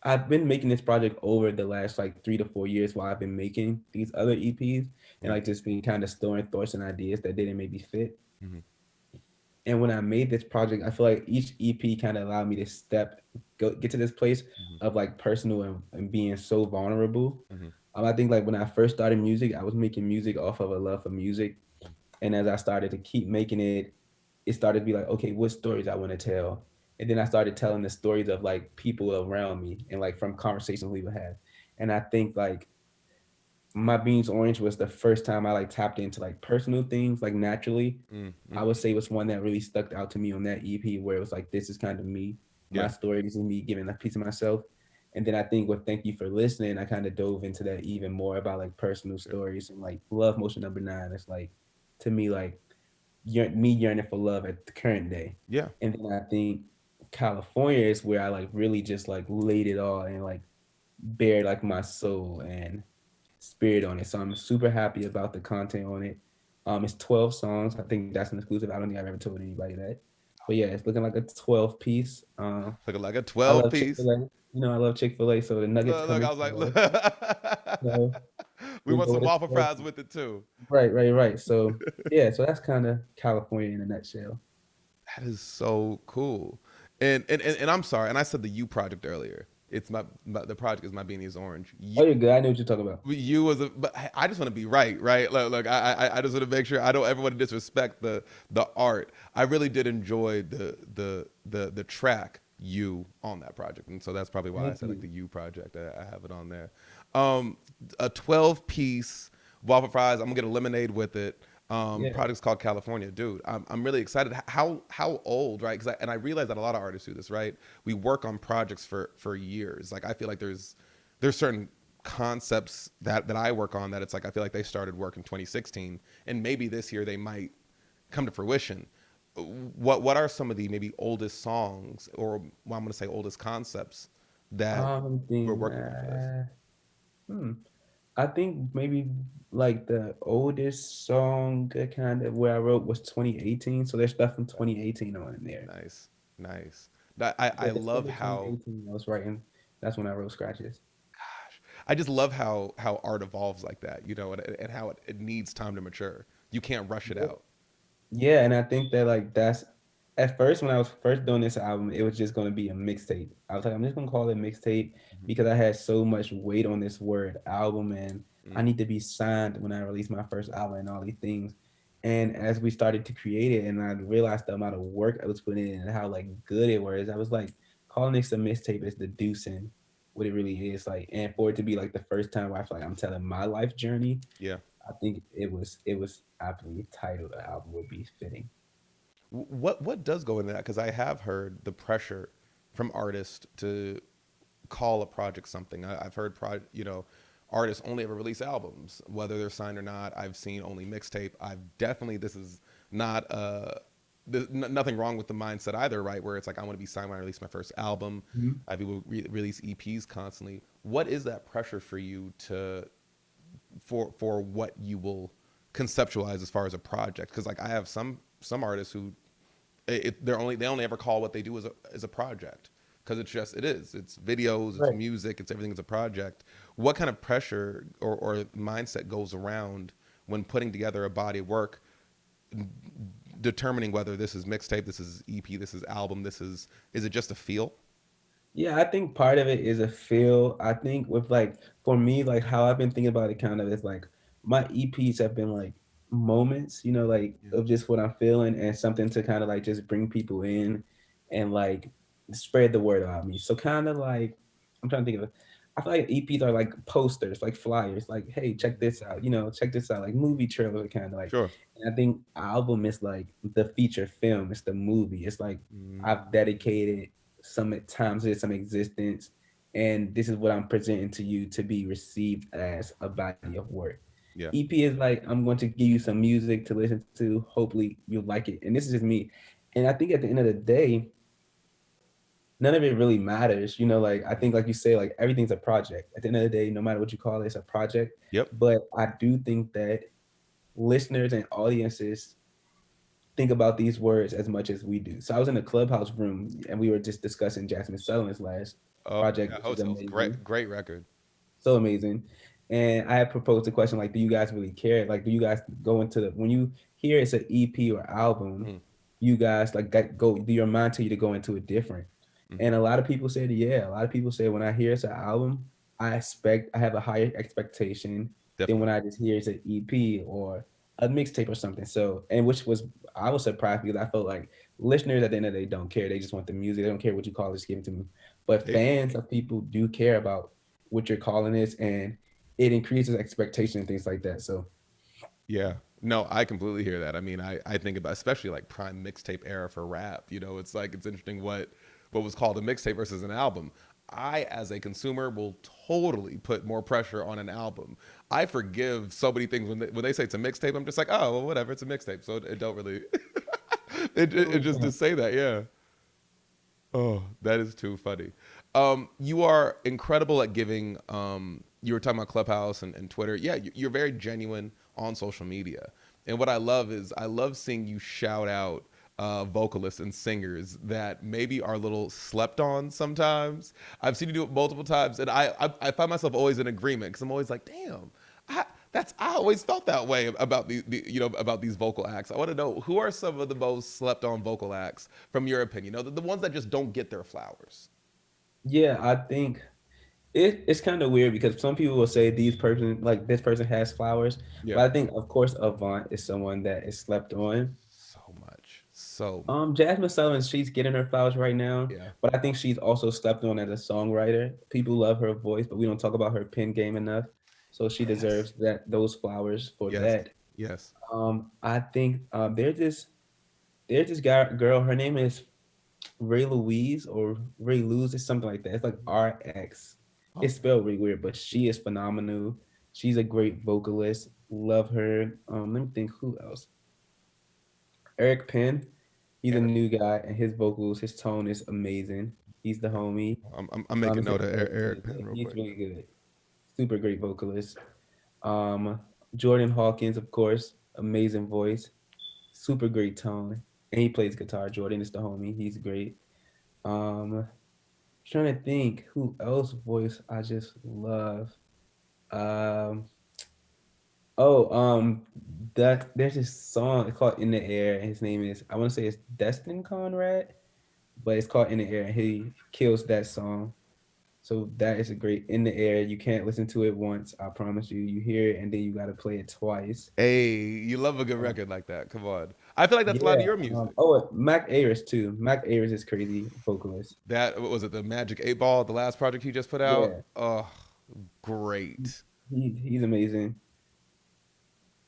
I've been making this project over the last like 3 to 4 years while I've been making these other EPs and Yeah. like just been kind of storing thoughts and ideas that didn't maybe fit. Mhm. And when I made this project, I feel like each EP kind of allowed me to get to this place Mhm. of like personal and being so vulnerable. Mhm. I think like when I first started music, I was making music off of a love for music. And as I started to keep making it, it started to be like, okay, what stories I want to tell. And then I started telling the stories of like people around me and like from conversations we would have. And I think like my beans orange was the first time I like tapped into like personal things like naturally. I Mm-hmm. would say was one that really stuck out to me on that EP where it was like this is kind of me, my Yeah. story. This is me giving a piece of myself. And then I think with Thank You for Listening, I kind of dove into that even more about like personal Yeah. stories and like Love Motion number 9. It's like to me like me yearning for love at the current day. Yeah. And then I think California is where I like really just like laid it all and like bared like my soul and spirit on it. So I'm super happy about the content on it. It's 12 songs. I think that's an exclusive. I don't think I've ever told anybody that. But yeah, it's looking like a 12 piece. Looking like a I 12 love piece. Chick-fil-A. I love Chick-fil-A, so the nuggets Look, coming. I was like, look. So We we want go some with a waffle 12. fries with it too. Right. So yeah, so that's kind of California in a nutshell. That is so cool. And I'm sorry, and I said the U project earlier. It's the project is my beanie's orange. Oh, you're good. I know what you're talking about. You was a, but I just want to be right, right? Look, I just want to make sure I don't ever want to disrespect the art. I really did enjoy the track You on that project, and so that's probably why I Thank said like you. the You project. I have it on there. A 12-piece waffle fries. I'm gonna get a lemonade with it. Yeah. Project's called California, dude. I'm really excited. How old, right? Because and I realize that a lot of artists do this, right? We work on projects for years. Like I feel like there's certain concepts that I work on that it's like I feel like they started work in 2016 and maybe this year they might come to fruition. What are some of the maybe oldest songs or well, I'm going to say oldest concepts that we're Think, working on for this? hmm. I think maybe like the oldest song that kind of where I wrote was 2018. So there's stuff from 2018 on in there. Nice, nice. I Yeah, love December how 2018, I was writing. That's when I wrote Scratches. I just love how art evolves like that, and how it needs time to mature. You can't rush it out. Yeah, and I think that like that's at first when I was first doing this album, it was just gonna be a mixtape. I was like, I'm just gonna call it mixtape Mhm. because I had so much weight on this word album and I Mm, need to be signed when I release my first album and all these things. And as we started to create it and I realized the amount of work I was putting in and how like good it was, I was like calling this a mixtape is deducing what it really is. Like and for it to be like the first time where I feel like I'm telling my life journey, yeah. I think it was aptly titled the album would be fitting. What does go into that? Because I have heard the pressure from artists to call a project something. I've heard artists only ever release albums, whether they're signed or not. I've seen only mixtape. I've definitely this is not nothing wrong with the mindset either, right? Where it's like I want to be signed when I release my first album. Mhm. I will release EPs constantly. What is that pressure for you to for what you will conceptualize as far as a project? Because like I have some artists who they only ever call what they do as a project because it's videos, it's Right. music, it's everything as a project. What kind of pressure or mindset goes around when putting together a body of work, determining whether this is mixtape, this is EP, this is album, this is it just a feel? Yeah, I think part of it is a feel. I think with like for me, like how I've been thinking about it kind of is like my EPs have been like moments, you know, like Yeah. of just what I'm feeling and something to kind of like just bring people in and like spread the word about me. So kind of like I'm trying to think of it. I feel like EPs are like posters, like flyers, like, hey, check this out, you know, check this out, like movie trailers kind of like. Sure. And I think album is like the feature film, it's the movie. It's like I've Mm, dedicated some time to some existence, and this is what I'm presenting to you to be received as a body of work. yeah. EP is like I'm going to give you some music to listen to. Hopefully you'll like it. And this is just me. And I think at the end of the day, none of it really matters. You know, like I think like you say, like everything's a project. At the end of the day, no matter what you call it, it's a project. Yep. But I do think that listeners and audiences think about these words as much as we do. So I was in a clubhouse room and we were just discussing Jasmine Sullivan's last Oh project, yeah, which is hotels. amazing. Great record. So amazing. And I had proposed a question like, do you guys really care? Like, do you guys go into the when you hear it's an EP or album, Mm, you guys like go do your mind tell you to go into it different? mm-hmm. And a lot of people said, yeah. A lot of people say when I hear it's an album, I have a higher expectation than when Definitely. I just hear it's an EP or a mixtape or something. So, and which was I was surprised because I felt like listeners at the end of the day don't care. They just want the music. They don't care what you call it. Just give it to me. But They, fans of people do care about what you're calling this, and it increases expectation and things like that. So yeah. No, I completely hear that. I mean, I think about especially like prime mixtape era for rap. It's like it's interesting what was called a mixtape versus an album. I, as a consumer, will totally put more pressure on an album. I forgive so many things when they say it's a mixtape. I'm just like, oh, well, whatever, it's a mixtape, so it don't really. It just to say that, yeah. Oh, that is too funny. You are incredible at giving. You were talking about Clubhouse and Twitter. Yeah, you're very genuine on social media. And what I love is I love seeing you shout out vocalists and singers that maybe are a little slept on sometimes. I've seen you do it multiple times, and I find myself always in agreement because I'm always like, damn, I always felt that way about about these vocal acts. I want to know who are some of the most slept on vocal acts from your opinion. The ones that just don't get their flowers. yeah, I think it's kind of weird because some people will say these person like this person has flowers, Yeah, but I think of course Avant is someone that is slept on. so much, so Jasmine Sullivan, she's getting her flowers right now, yeah. but I think she's also slept on as a songwriter. People love her voice, but we don't talk about her pen game enough. So she Yes, deserves those flowers for yes, that. yes. I think there's this girl. Her name is Ray Louise or Ray Luz or something like that. It's like RX. It's Okay. spelled really weird, but she is phenomenal. She's a great vocalist. Love her. Let me think who else. Eric Penn. He's a Eric, new guy, and his vocals, his tone is amazing. He's the homie. I'm making His name note of is Eric Eric Penn. Penn Yeah, real he's quick. really good. Super great vocalist. Um, Jordan Hawkins, of course, amazing voice, super great tone, and he plays guitar. Jordan is the homie. He's great. Trying to think who else voice I just love. Um, oh, that there's this song. It's called "In the Air," and his name is I want to say it's Destin Conrad, but it's called "In the Air." And he kills that song. So that is a great "In the Air." You can't listen to it once. I promise you. You hear it, and then you got to play it twice. Hey, you love a good Um, record like that. Come on. I feel like that's a lot of yeah. your music. Mac Ayres too. Mac Ayres is crazy vocalist. That what was it, the Magic 8 Ball, the last project he just put out? Yeah, Oh, great. he's amazing.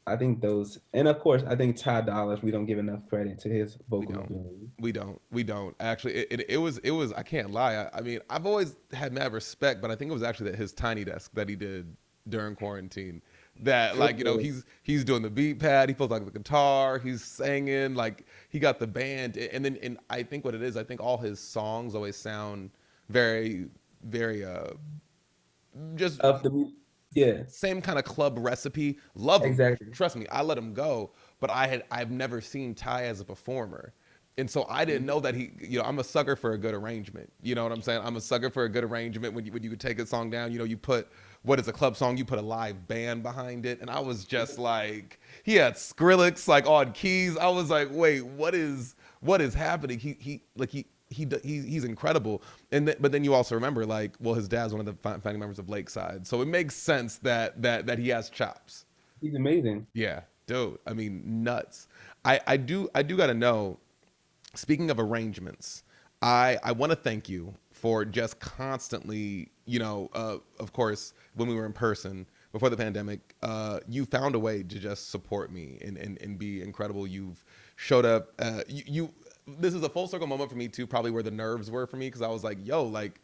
I think those, and of course, I think Ty Dollars. We don't give enough credit to his We vocal don't. ability. We don't. Actually, it was. I can't lie. I mean, I've always had mad respect, but I think it was actually that his Tiny Desk that he did during quarantine. That like Okay. he's doing the beat pad. He plays like the guitar. He's singing. Like he got the band, and I think what it is. I think all his songs always sound very very just Of the, yeah, same kind of club recipe. Love him. exactly. Trust me, I let him go. But I've never seen Ty as a performer. And so I didn't know that I'm a sucker for a good arrangement. You know what I'm saying? I'm a sucker for a good arrangement when you could take a song down, you put what is a club song, you put a live band behind it. And I was just like, he had Skrillex like on keys. I was like, wait, what is happening? He's incredible. But then you also remember like, well, his dad's one of the founding members of Lakeside, so it makes sense that he has chops. He's amazing. Yeah, dude. I mean, nuts. I do gotta know. Speaking of arrangements, I want to thank you for just constantly, of course, when we were in person before the pandemic, you found a way to just support me and be incredible. You've showed up. This is a full circle moment for me too, probably where the nerves were for me because I was like, yo, like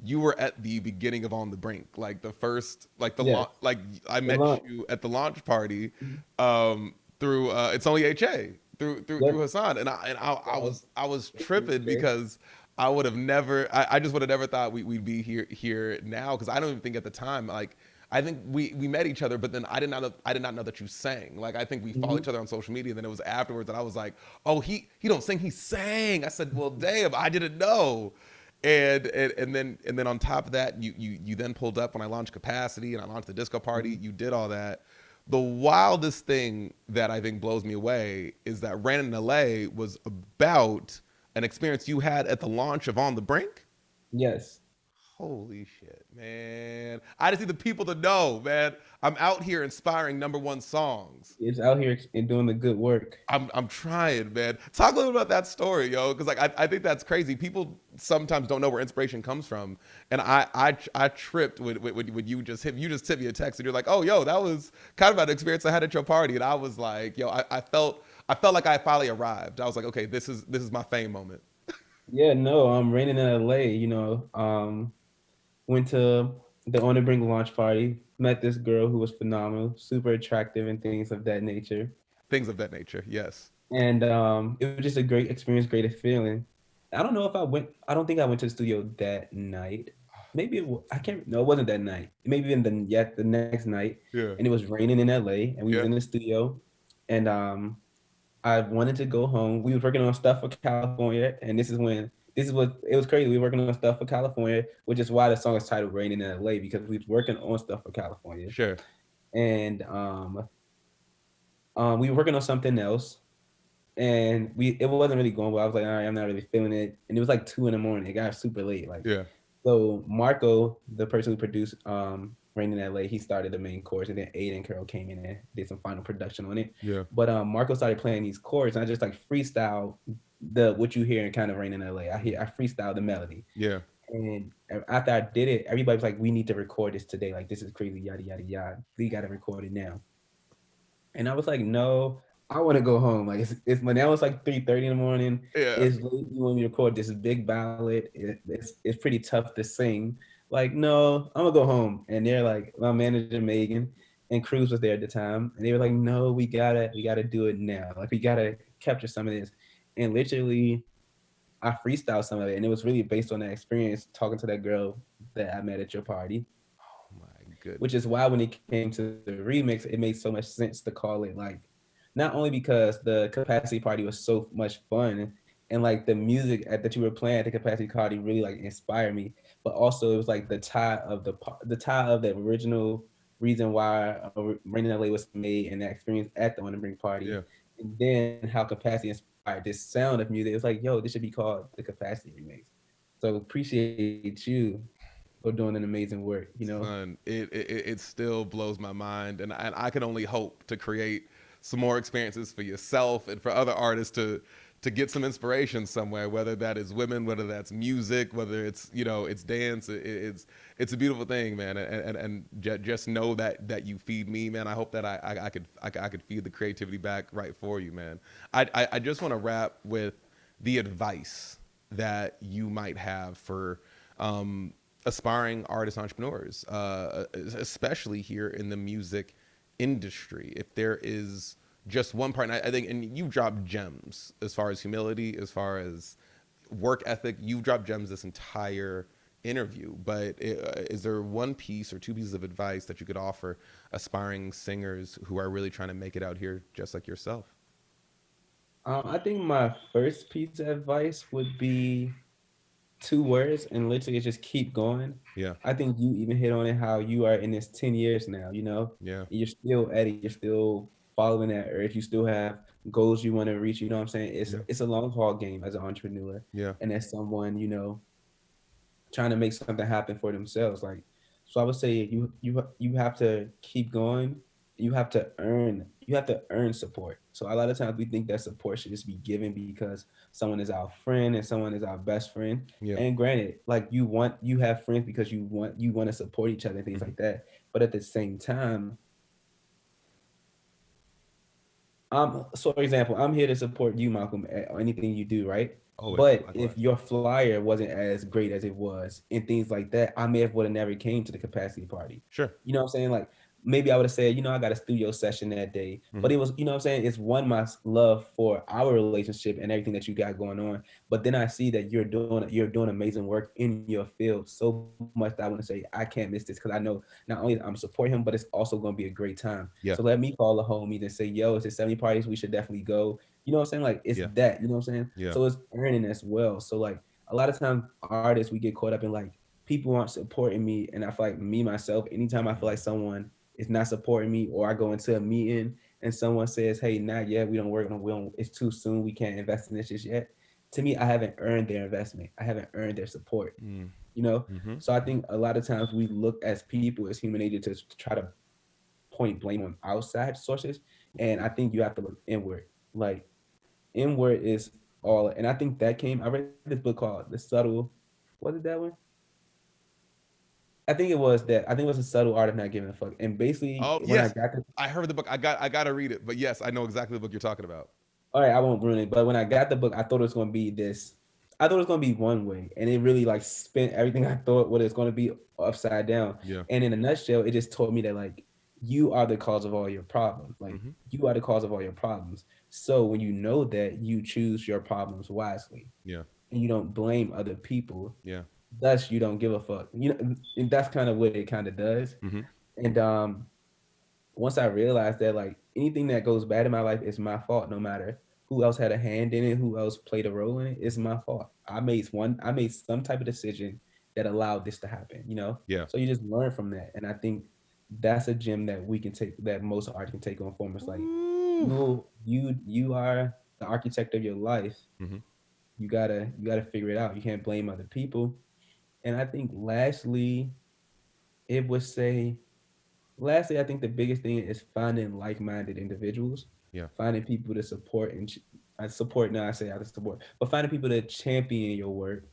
you were at the beginning of On the Brink, like the first, like Yes. like I The met launch. you at the launch party, Mhm. through It's Only HA through Yep. Hassan, and I That was was tripping okay. because I would have never, I just would have never thought we'd be here now because I don't even think at the time, like I think we met each other, but then I did not know that you sang. Like I think we followed Mhm. each other on social media, and then it was afterwards that I was like, oh, he don't sing, he sang. I said, well, damn, I didn't know. And then on top of that, you then pulled up when I launched Capacity and I launched the disco party. Mhm. You did all that. The wildest thing that I think blows me away is that Ran in LA was about an experience you had at the launch of On the Brink. Yes. Holy shit, man. I just need the people to know, man. I'm out here inspiring number one songs. It's out here and doing the good work. I'm trying, man. Talk a little bit about that story, yo, because like I think that's crazy. People sometimes don't know where inspiration comes from, and I tripped when you just sent me a text and you're like, oh, yo, that was kind of an experience I had at your party, and I was like, yo, I felt like I finally arrived. I was like, okay, this is my fame moment. Yeah, no, I'm raining in LA, went to the On the Brink launch party, met this girl who was phenomenal, super attractive and things of that nature. Things of that nature. Yes. And it was just a great experience, great feeling. I don't know if I went. I don't think I went to the studio that night. Maybe I can't. No, it wasn't that night. Maybe in the next night, Yeah. and it was raining in LA, and we was Yeah. in the studio, and I wanted to go home. We was working on stuff for California, and this is what it was crazy. We were working on stuff for California, which is why the song is titled "Raining in LA" because we was working on stuff for California, Sure. and we were working on something else, and it wasn't really going well. I was like, all right, I'm not really feeling it, and it was like 2 in the morning. It got super late, like Yeah. so. Marco, the person who produced "Rain in LA," he started the main chorus, and then Aiden and Carol came in and did some final production on it. Yeah. But Marco started playing these chords, and I just like freestyle the what you hear in kind of "Rain in LA." I freestyle the melody, Yeah. and after I did it, everybody was like, "We need to record this today. Like this is crazy, yada yada yada. We got to record it now." And I was like, no, I want to go home. Like it's now it's like 3:30 in the morning. Yeah. It's late. You want me to record this big ballad. It's pretty tough to sing. Like, no, I'm gonna go home. And they're like, my manager Megan and Cruz was there at the time, and they were like, no, we gotta do it now. Like we gotta capture some of this. And literally, I freestyled some of it, and it was really based on that experience talking to that girl that I met at your party, Oh my which goodness. is why when it came to the remix, it made so much sense to call it like not only because the capacity party was so much fun and like the music that you were playing at the capacity party really like inspired me, but also it was like the tie of the original reason why Rain in LA was made and that experience at the On the Brink party, Yeah. and then how capacity inspired this sound of music. It was like, yo, this should be called the Capacity Remix. So appreciate you for doing an amazing work. Son, it still blows my mind, and I can only hope to create some more experiences for yourself and for other artists to get some inspiration somewhere, whether that is women, whether that's music, whether it's it's dance. It's a beautiful thing, man, and just know that you feed me, man. I hope that I could feed the creativity back right for you, man. I just want to wrap with the advice that you might have for aspiring artist entrepreneurs, especially here in the music industry. If there is just one part, and I think, and you dropped gems as far as humility, as far as work ethic, you've dropped gems this entire interview. But is there one piece or two pieces of advice that you could offer aspiring singers who are really trying to make it out here, just like yourself? I think my first piece of advice would be 2 words, and literally it's just keep going. Yeah, I think you even hit on it how you are in this 10 years now, yeah, and you're still at it, you're still following that urge, you still have goals you want to reach, you know what I'm saying? It's yeah, it's a long haul game as an entrepreneur yeah, and as someone, trying to make something happen for themselves. Like so I would say you have to keep going you have to earn support. So a lot of times we think that support should just be given because someone is our friend and someone is our best friend. Yeah. And granted, like you have friends because you want to support each other and things Hmm. like that. But at the same time, so for example, I'm here to support you, Malcolm, at anything you do, right? Always. But if Likewise. your flyer wasn't as great as it was and things like that, I may have would have never came to the capacity party. Sure. You know what I'm saying? Like maybe I would have said, I got a studio session that day, Hmm. but it was, what I'm saying? It's one, my love for our relationship and everything that you got going on. But then I see that you're doing amazing work in your field so much that I want to say I can't miss this because I know not only I'm supporting him, but it's also going to be a great time. So Yeah. let me call the homies and say, yo, it's a 70 parties. We should definitely go. You know what I'm saying? Like it's Yeah. that, you know what I'm saying? Yeah. So it's earning as well. So like a lot of times artists, we get caught up in like people aren't supporting me. And I feel like me, myself, anytime I feel like someone is not supporting me or I go into a meeting and someone says, hey, not yet, we don't work on, it's too soon. We can't invest in this just yet. To me, I haven't earned their investment. I haven't earned their support, Mm. you know? Hmm. So I think a lot of times we look as people, as human nature to try to point blame on outside sources. And I think you have to look inward. Like inward is all, and I think that came. I read this book called The Subtle. Was it that one? I think it was that. I think it was a subtle art of not giving a fuck. And basically, Oh when I yes, got the, I heard the book. I gotta read it. But yes, I know exactly the book you're talking about. all right, I won't ruin it. But when I got the book, I thought it was gonna be this. I thought it was gonna be one way, and it really like spent everything I thought what it's gonna be upside down. Yeah. And in a nutshell, it just taught me that like you are the cause of all your problems. Like Hmm. you are the cause of all your problems. So when you know that, you choose your problems wisely, Yeah. and you don't blame other people. Yeah. Thus, you don't give a fuck. And that's kind of what it kind of does. Hmm. And once I realized that like anything that goes bad in my life is my fault, no matter who else had a hand in it, who else played a role in it, it's my fault. I made some type of decision that allowed this to happen, Yeah. So you just learn from that. And I think that's a gem that we can take, that most art can take on form. It's like Ooh. you are the architect of your life. Hmm. You gotta figure it out. You can't blame other people. And I think it would say lastly, I think the biggest thing is finding like-minded individuals, Yeah. finding people to support I support now. I say I support, but finding people to champion your work,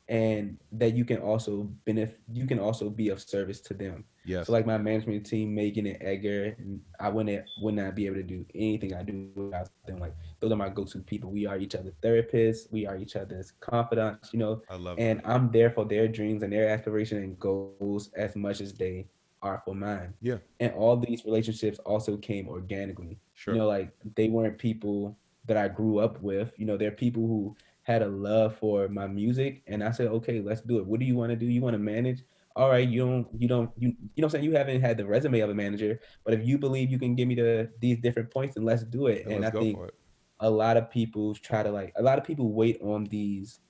and that you can also benefit. You can also be of service to them. So, Yes. like my management team, Megan and Edgar, I would not be able to do anything I do without them. Like those are my go-to people. We are each other's therapists. We are each other's confidants. I love And that. I'm there for their dreams and their aspirations and goals as much as they are for mine. Yeah. And all these relationships also came organically. Sure. Like they weren't people that I grew up with. They're people who had a love for my music, and I said, okay, let's do it. What do you want to do? You want to manage? All right, you know what I'm saying? You haven't had the resume of a manager, but if you believe you can give me these different points, then let's do it. Then And let's I go think for it. a lot of people wait on these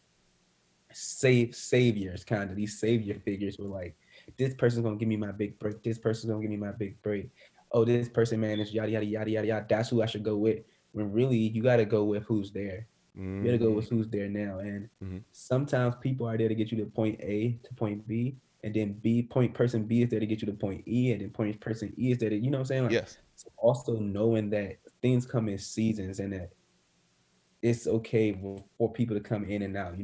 saviors, kind of these savior figures who are like, this person's gonna give me my big break, this person's gonna give me my big break. Oh, this person managed yada yada yada yada yada. That's who I should go with. When really you gotta go with who's there. You gotta go Hmm. with who's there now. And Hmm. sometimes people are there to get you to point A to point B, and then person B is there to get you to point E, and then point person E is there to, you know what I'm saying? Like, Yes. so also knowing that things come in seasons and that it's okay for people to come in and out,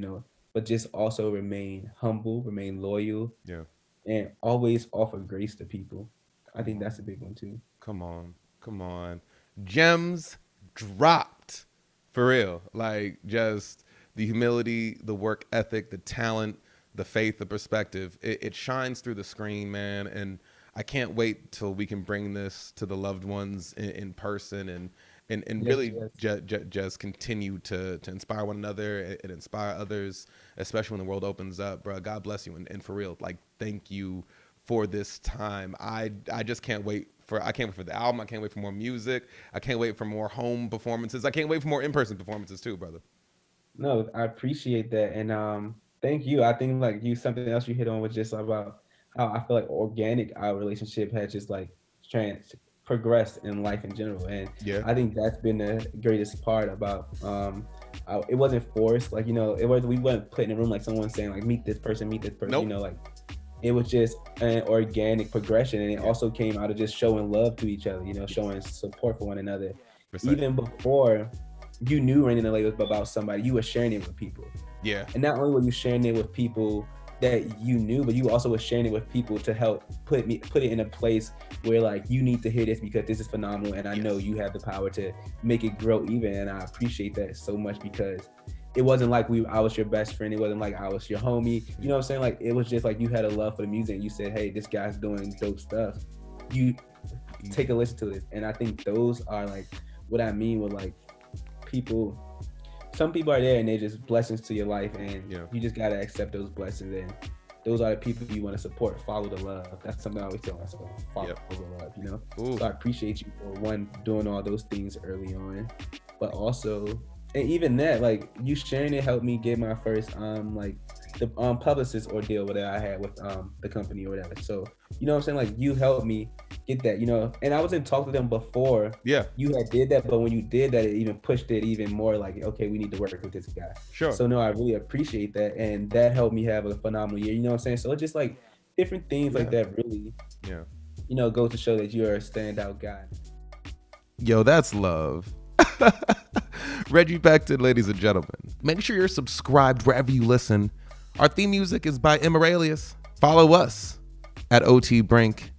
but just also remain humble, remain loyal, Yeah. and always offer grace to people. I Come think on. that's a big one too. Come on. Come on. Gems dropped. For real. Like just the humility, the work ethic, the talent, the faith, the perspective. It shines through the screen, man. And I can't wait till we can bring this to the loved ones in person and Yes, really yes. just continue to inspire one another and inspire others, especially when the world opens up, bro. God bless you. And for real, like, thank you for this time. I just can't wait for the album. I can't wait for more music. I can't wait for more home performances. I can't wait for more in-person performances too, brother. No, I appreciate that, and thank you. I think like something else you hit on was just about how I feel like organic our relationship has just like trans progressed in life in general, and Yeah. I think that's been the greatest part about it wasn't forced. Like it was we weren't put in a room like someone saying like meet this person, Nope. like it was just an organic progression, and it also came out of just showing love to each other, showing support for one another. Precisely. Even before you knew Running the Lake was about somebody, you were sharing it with people. Yeah. And not only were you sharing it with people that you knew, but you also were sharing it with people to help put it in a place where like, you need to hear this because this is phenomenal, and I know you have the power to make it grow even. And I appreciate that so much, because it wasn't like I was your best friend. It wasn't like I was your homie. You know what I'm saying? Like, it was just like you had a love for the music, and you said, hey, this guy's doing dope stuff. You take a listen to this. And I think those are like what I mean with like people. Some people are there and they're just blessings to your life, and you just gotta accept those blessings. And those are the people you want to support. Follow the love. That's something I always tell myself. Follow the love. Ooh. So I appreciate you for one doing all those things early on, but also, and even that, like, you sharing it helped me get my first like the publicist ordeal that I had with the company or whatever. So you know what I'm saying? Like, you helped me get that, and I was in talk to them before you had did that, but when you did that, it even pushed it even more, like, okay, we need to work with this guy. Sure. So no, I really appreciate that, and that helped me have a phenomenal year. You know what I'm saying? So it's just like different things like that really goes to show that you're a standout guy. Yo, that's love. Reggie Becton, ladies and gentlemen. Make sure you're subscribed wherever you listen. Our theme music is by Immoralius. Follow us at OT Brink.